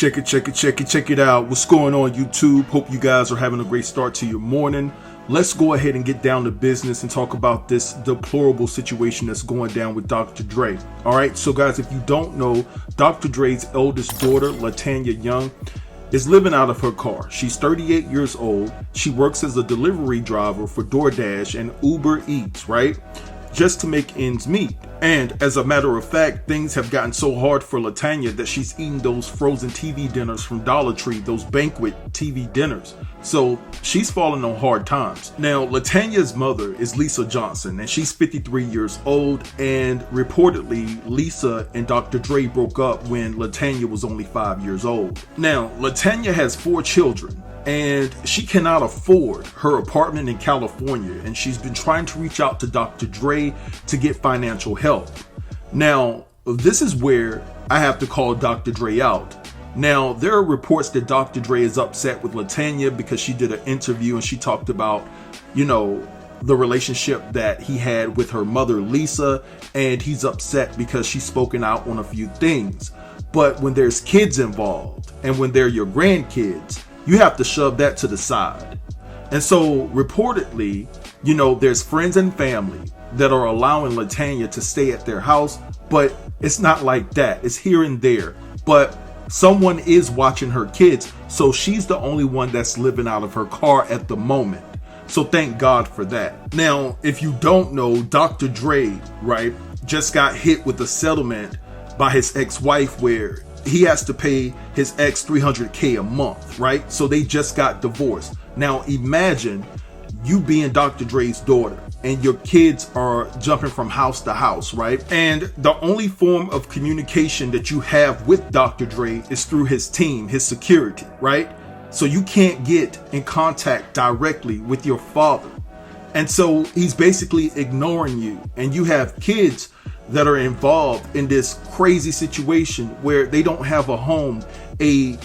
Check it out. What's going on, YouTube? Hope you guys are having a great start to your morning. Let's go ahead and get down to business and talk about this deplorable situation that's going down with Dr. Dre. All right, so guys, if you don't know, Dr. Dre's eldest daughter, Latanya Young, is living out of her car. She's 38 years old. She works as a delivery driver for DoorDash and Uber Eats, right? Just to make ends meet. And as a matter of fact, things have gotten so hard for Latanya that she's eating those frozen TV dinners from Dollar Tree, those banquet TV dinners. So she's falling on hard times. Now, Latanya's mother is Lisa Johnson, and she's 53 years old. And reportedly, Lisa and Dr. Dre broke up when Latanya was only 5 years old. Now, Latanya has 4 children, and she cannot afford her apartment in California, and she's been trying to reach out to Dr. Dre to get financial help. Now, this is where I have to call Dr. Dre out. Now, there are reports that Dr. Dre is upset with Latanya because she did an interview and she talked about, the relationship that he had with her mother, Lisa, and he's upset because she's spoken out on a few things. But when there's kids involved and when they're your grandkids, you have to shove that to the side. And so reportedly, there's friends and family that are allowing Latanya to stay at their house, but it's not like that. It's here and there. But someone is watching her kids, so she's the only one that's living out of her car at the moment. So thank God for that. Now, if you don't know, Dr. Dre, right, just got hit with a settlement by his ex-wife where he has to pay his ex $300K a month, right? So they just got divorced. Now imagine you being Dr. Dre's daughter and your kids are jumping from house to house, right? And the only form of communication that you have with Dr. Dre is through his team, his security, right? So you can't get in contact directly with your father. And so he's basically ignoring you, and you have kids that are involved in this crazy situation where they don't have a home, a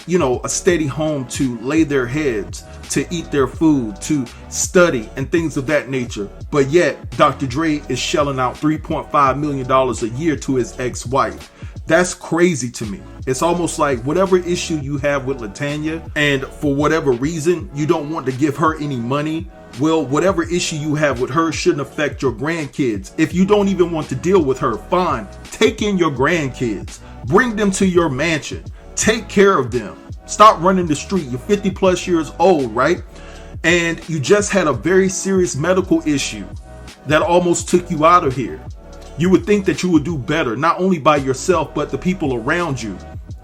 steady home to lay their heads, to eat their food, to study and things of that nature. But yet Dr. Dre is shelling out $3.5 million a year to his ex-wife. That's crazy to me. It's almost like whatever issue you have with Latanya, and for whatever reason you don't want to give her any money, well, whatever issue you have with her shouldn't affect your grandkids. If you don't even want to deal with her, fine. Take in your grandkids. Bring them to your mansion. Take care of them. Stop running the street. You're 50 plus years old, right? And you just had a very serious medical issue that almost took you out of here. You would think that you would do better, not only by yourself, but the people around you.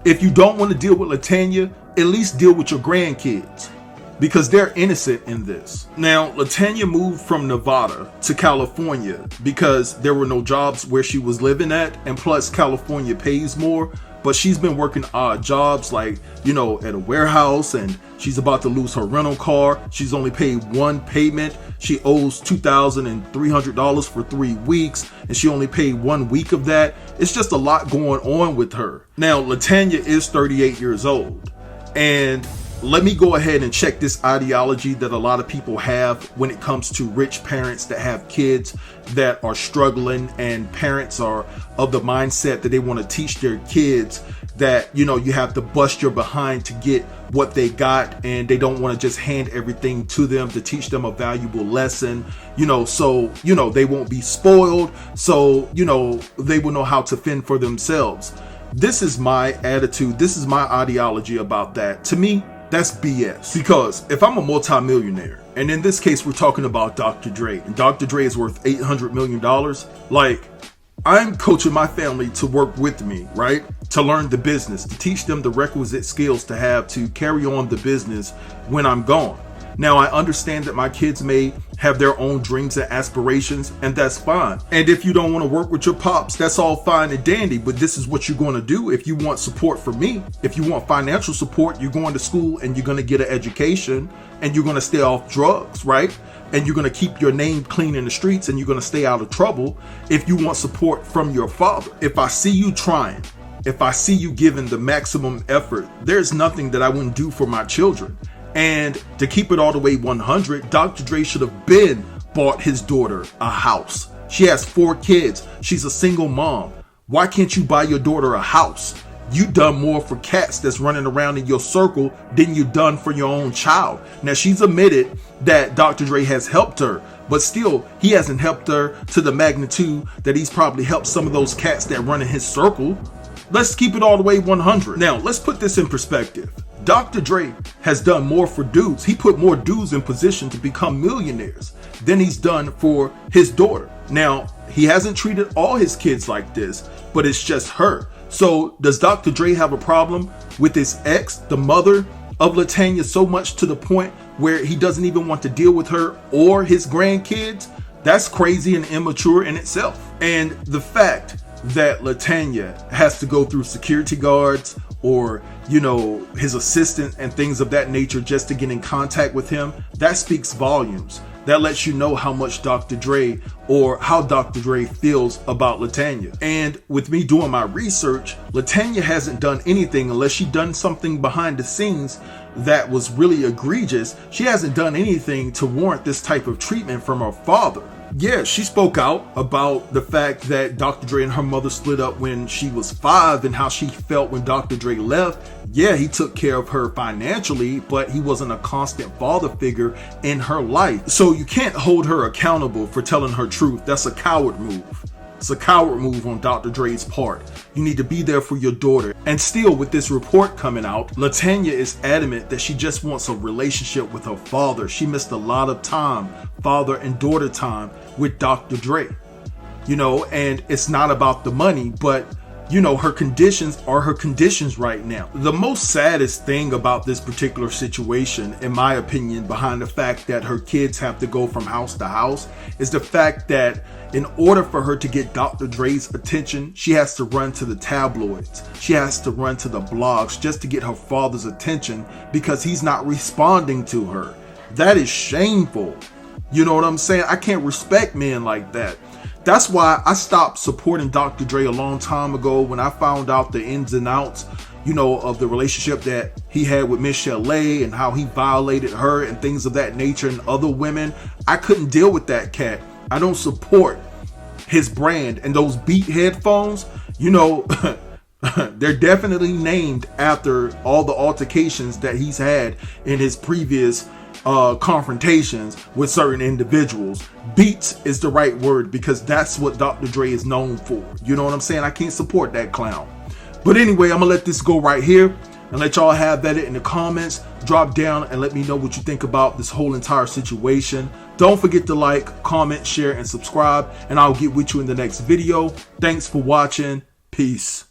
If you don't want to deal with Latanya, at least deal with your grandkids, because they're innocent in this. Now, Latanya moved from Nevada to California because there were no jobs where she was living at, and plus California pays more. But she's been working odd jobs like, at a warehouse, and she's about to lose her rental car. She's only paid one payment. She owes $2,300 for 3 weeks, and she only paid 1 week of that. It's just a lot going on with her. Now, Latanya is 38 years old, and let me go ahead and check this ideology that a lot of people have when it comes to rich parents that have kids that are struggling, and parents are of the mindset that they want to teach their kids that, you have to bust your behind to get what they got, and they don't want to just hand everything to them to teach them a valuable lesson, so, they won't be spoiled. So, they will know how to fend for themselves. This is my attitude. This is my ideology about that. To me, that's BS. Because if I'm a multimillionaire, and in this case we're talking about Dr. Dre, and Dr. Dre is worth $800 million, like, I'm coaching my family to work with me, right? To learn the business, to teach them the requisite skills to have to carry on the business when I'm gone. Now, I understand that my kids may have their own dreams and aspirations, and that's fine. And if you don't want to work with your pops, that's all fine and dandy, but this is what you're going to do if you want support from me. If you want financial support, you're going to school and you're going to get an education, and you're going to stay off drugs, right? And you're going to keep your name clean in the streets, and you're going to stay out of trouble. If you want support from your father, if I see you trying, if I see you giving the maximum effort, there's nothing that I wouldn't do for my children. And to keep it all the way 100, Dr. Dre should have been bought his daughter a house. She has 4 kids. She's a single mom. Why can't you buy your daughter a house? you done more for cats that's running around in your circle than you done for your own child. Now, she's admitted that Dr. Dre has helped her, but still, he hasn't helped her to the magnitude that he's probably helped some of those cats that run in his circle. Let's keep it all the way 100. Now, let's put this in perspective. Dr. Dre has done more for dudes. He put more dudes in position to become millionaires than he's done for his daughter. Now, he hasn't treated all his kids like this, but it's just her. So does Dr. Dre have a problem with his ex, the mother of Latanya, so much to the point where he doesn't even want to deal with her or his grandkids? That's crazy and immature in itself. And the fact that Latanya has to go through security guards or, you know, his assistant and things of that nature just to get in contact with him, that speaks volumes. That lets you know how much Dr. Dre or how Dr. Dre feels about Latanya. And with me doing my research, Latanya hasn't done anything unless she done something behind the scenes that was really egregious. She hasn't done anything to warrant this type of treatment from her father. Yeah, she spoke out about the fact that Dr. Dre and her mother split up when she was 5 and how she felt when Dr. Dre left. Yeah, he took care of her financially, but he wasn't a constant father figure in her life. So you can't hold her accountable for telling her truth. That's a coward move. It's a coward move on Dr. Dre's part. You need to be there for your daughter. And still, with this report coming out, Latanya is adamant that she just wants a relationship with her father. She missed a lot of time, father and daughter time, with Dr. Dre. You know, and it's not about the money, but you know, her conditions are her conditions right now. The most saddest thing about this particular situation, in my opinion, behind the fact that her kids have to go from house to house, is the fact that in order for her to get Dr. Dre's attention, she has to run to the tabloids. She has to run to the blogs just to get her father's attention because he's not responding to her. That is shameful. You know what I'm saying? I can't respect men like that. That's why I stopped supporting Dr. Dre a long time ago when I found out the ins and outs, you know, of the relationship that he had with H0MELE and how he violated her and things of that nature and other women. I couldn't deal with that cat. I don't support his brand. And those Beat headphones, you know, they're definitely named after all the altercations that he's had in his previous confrontations with certain individuals. Beats is the right word because that's what Dr. Dre is known for. You know what I'm saying? I can't support that clown. But anyway, I'm gonna let this go right here and let y'all have that in the comments. Drop down and let me know what you think about this whole entire situation. Don't forget to like, comment, share, and subscribe, and I'll get with you in the next video. Thanks for watching. Peace.